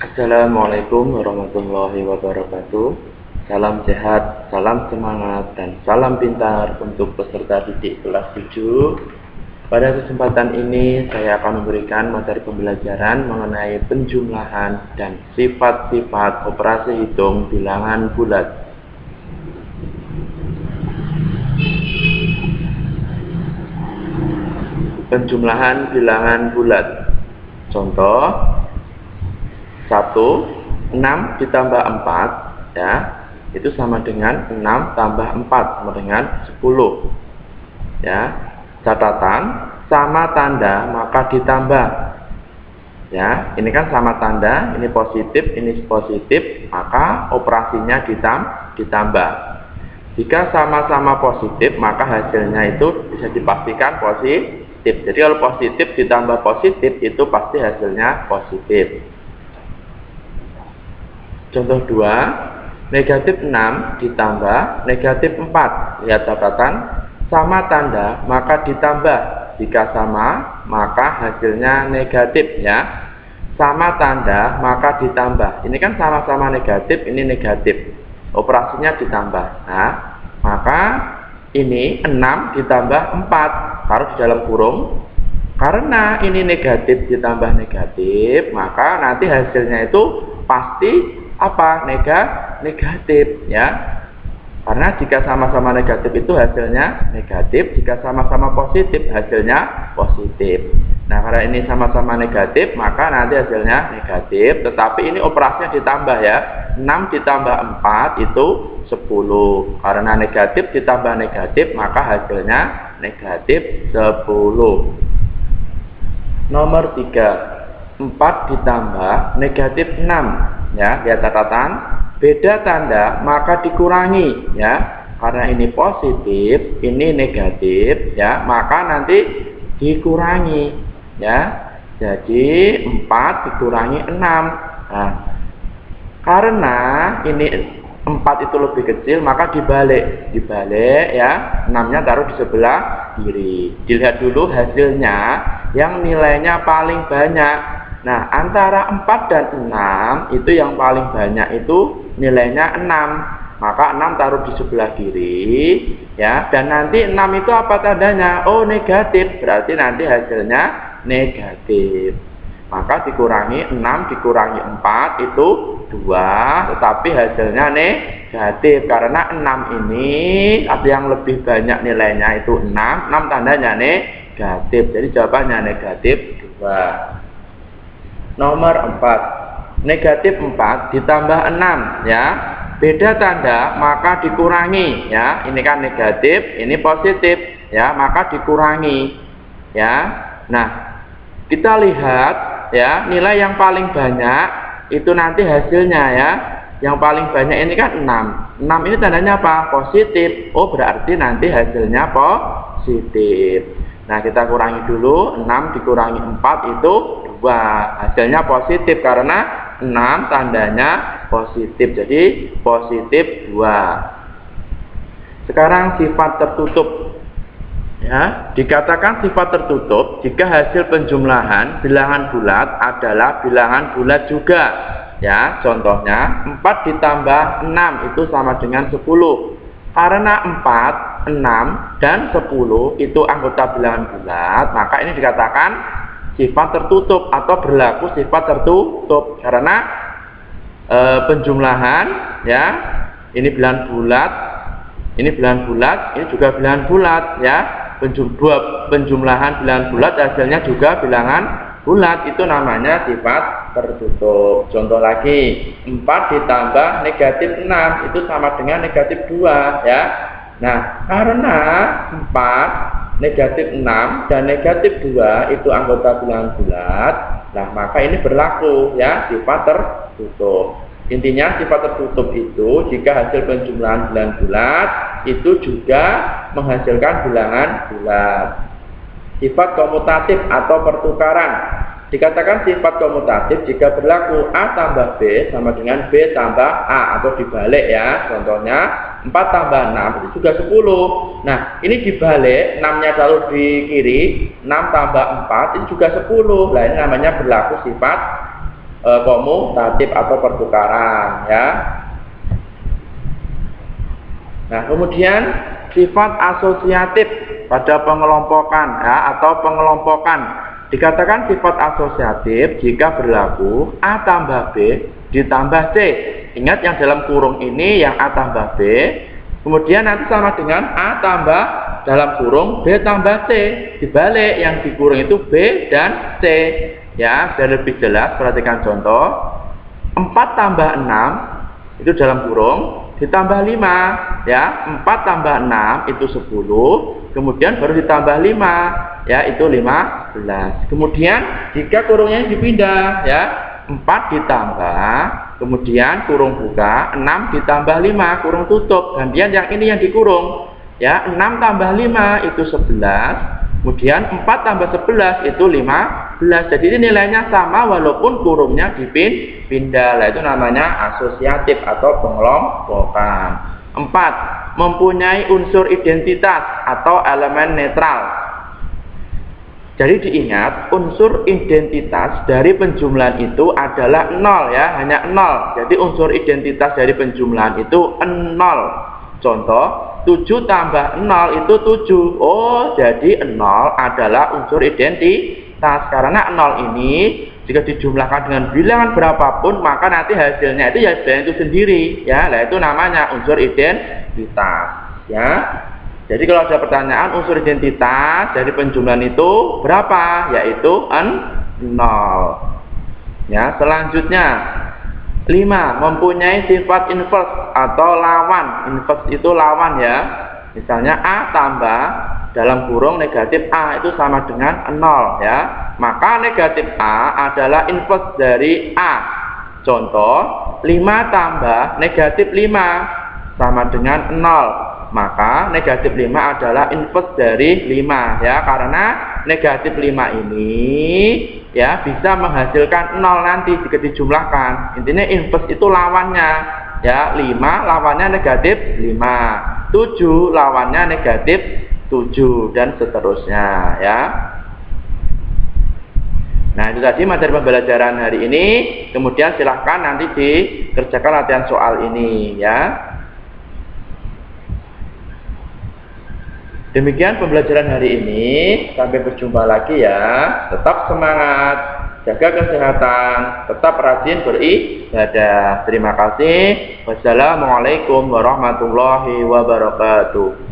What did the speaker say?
Assalamualaikum warahmatullahi wabarakatuh. Salam sehat, salam semangat, dan salam pintar untuk peserta didik kelas 7. Pada kesempatan ini saya akan memberikan materi pembelajaran mengenai penjumlahan dan sifat-sifat operasi hitung bilangan bulat. Penjumlahan bilangan bulat. Contoh 1, 6 ditambah 4 ya, itu sama dengan 6 tambah 4 sama dengan 10 ya. Catatan, sama tanda maka ditambah ya. Ini kan sama tanda, ini positif, maka operasinya ditambah. Jika sama-sama positif maka hasilnya itu bisa dipastikan positif. Jadi kalau positif ditambah positif itu pasti hasilnya positif. Contoh 2, negatif 6 ditambah negatif 4. Lihat catatan, sama tanda maka ditambah. Jika sama maka hasilnya negatif ya. Sama tanda maka ditambah. Ini kan sama-sama negatif, ini negatif. Operasinya ditambah. Nah, maka ini 6 ditambah 4. Taruh di dalam kurung. Karena ini negatif ditambah negatif, maka nanti hasilnya itu pasti apa? Negatif ya. Karena jika sama-sama negatif itu hasilnya negatif, jika sama-sama positif hasilnya positif. Nah, karena ini sama-sama negatif maka nanti hasilnya negatif, tetapi ini operasinya ditambah ya. 6 ditambah 4 itu 10. Karena negatif ditambah negatif maka hasilnya negatif 10. Nomor 3, 4 ditambah negatif 6 ya, lihat catatan, beda tanda maka dikurangi ya. Karena ini positif, ini negatif ya, maka nanti dikurangi ya. Jadi 4 dikurangi 6. Nah, karena ini 4 itu lebih kecil maka dibalik ya. 6-nya taruh di sebelah kiri. Dilihat dulu hasilnya yang nilainya paling banyak. Nah, antara 4 dan 6 itu yang paling banyak itu nilainya 6. Maka 6 taruh di sebelah kiri ya. Dan nanti 6 itu apa tandanya? Oh, negatif. Berarti nanti hasilnya negatif. Maka dikurangi 6 dikurangi 4 itu 2, tetapi hasilnya negatif. Karena 6 ini ada yang lebih banyak nilainya itu 6 tandanya negatif. Jadi jawabannya negatif 2. Nomor 4, negatif 4 ditambah 6 ya. Beda tanda maka dikurangi ya. Ini kan negatif, ini positif ya, maka dikurangi ya. Nah, kita lihat ya, nilai yang paling banyak itu nanti hasilnya ya. Yang paling banyak ini kan 6. 6 ini tandanya apa? Positif. Oh, berarti nanti hasilnya positif. Nah, kita kurangi dulu. 6 dikurangi 4 itu 2. Hasilnya positif karena 6 tandanya positif. Jadi positif 2. Sekarang sifat tertutup. Ya, dikatakan sifat tertutup jika hasil penjumlahan bilangan bulat adalah bilangan bulat juga. Ya, contohnya 4 ditambah 6 itu sama dengan 10. Karena 4, 6, dan 10 itu anggota bilangan bulat, maka ini dikatakan sifat tertutup atau berlaku sifat tertutup. Karena penjumlahan ya, ini bilangan bulat, ini bilangan bulat, ini juga bilangan bulat ya. Penjumlahan bilangan bulat hasilnya juga bilangan bulat, itu namanya sifat tertutup. Contoh lagi, 4 ditambah negatif 6 itu sama dengan negatif 2 ya. Nah, karena 4, negatif 6 dan negatif 2 itu anggota bilangan bulat, nah maka ini berlaku ya sifat tertutup. Intinya sifat tertutup itu jika hasil penjumlahan bilangan bulat itu juga menghasilkan bilangan bulat. Sifat komutatif atau pertukaran. Dikatakan sifat komutatif jika berlaku A tambah B sama dengan B tambah A atau dibalik ya. Contohnya 4 tambah 6 itu juga 10. Nah, ini dibalik, 6-nya taruh di kiri, 6 tambah 4 itu juga 10. Nah, ini namanya berlaku sifat komutatif atau pertukaran ya. Nah, kemudian sifat asosiatif pada pengelompokan ya, atau pengelompokan. Dikatakan sifat asosiatif jika berlaku A tambah B ditambah C. Ingat yang dalam kurung ini yang A tambah B, kemudian nanti sama dengan A tambah dalam kurung B tambah C. Dibalik, yang di kurung itu B dan C. Ya, biar lebih jelas perhatikan contoh. 4 tambah 6 itu dalam kurung ditambah 5 ya, 4 tambah 6 itu 10, kemudian baru ditambah 5 ya, itu 15. Kemudian jika kurungnya dipindah ya, 4 ditambah, kemudian kurung buka, 6 ditambah 5 kurung tutup, gantian yang ini yang dikurung ya, 6 tambah 5 itu 11, kemudian 4 tambah 11 itu 15. Jadi ini nilainya sama walaupun kurungnya dipindah. Nah, itu namanya asosiatif atau pengelompokan. 4. Mempunyai unsur identitas atau elemen netral. Jadi diingat, unsur identitas dari penjumlahan itu adalah 0 ya, hanya 0. Jadi unsur identitas dari penjumlahan itu 0. Contoh, 7 tambah 0 itu 7. Oh, jadi 0 adalah unsur identitas. Karena 0 ini jika dijumlahkan dengan bilangan berapapun, maka nanti hasilnya itu ya bilangan itu sendiri ya. Nah, itu namanya unsur identitas ya. Jadi kalau ada pertanyaan unsur identitas dari penjumlahan itu berapa? Yaitu 0. Ya, selanjutnya 5. Mempunyai sifat inverse atau lawan. Inverse itu lawan ya. Misalnya A tambah dalam kurung negatif A itu sama dengan 0 ya. Maka negatif A adalah inverse dari A. Contoh, 5 tambah negatif 5 sama dengan 0. Maka negatif 5 adalah inverse dari 5 ya. Karena negatif 5 ini ya bisa menghasilkan 0 nanti jika dijumlahkan. Intinya inverse itu lawannya ya. 5 lawannya negatif 5, 7 lawannya negatif 7, dan seterusnya ya. Nah, itu tadi materi pembelajaran hari ini. Kemudian silahkan nanti dikerjakan latihan soal ini ya. Demikian pembelajaran hari ini. Sampai berjumpa lagi ya. Tetap semangat, jaga kesehatan, tetap rajin beribadah. Terima kasih. Wassalamualaikum warahmatullahi wabarakatuh.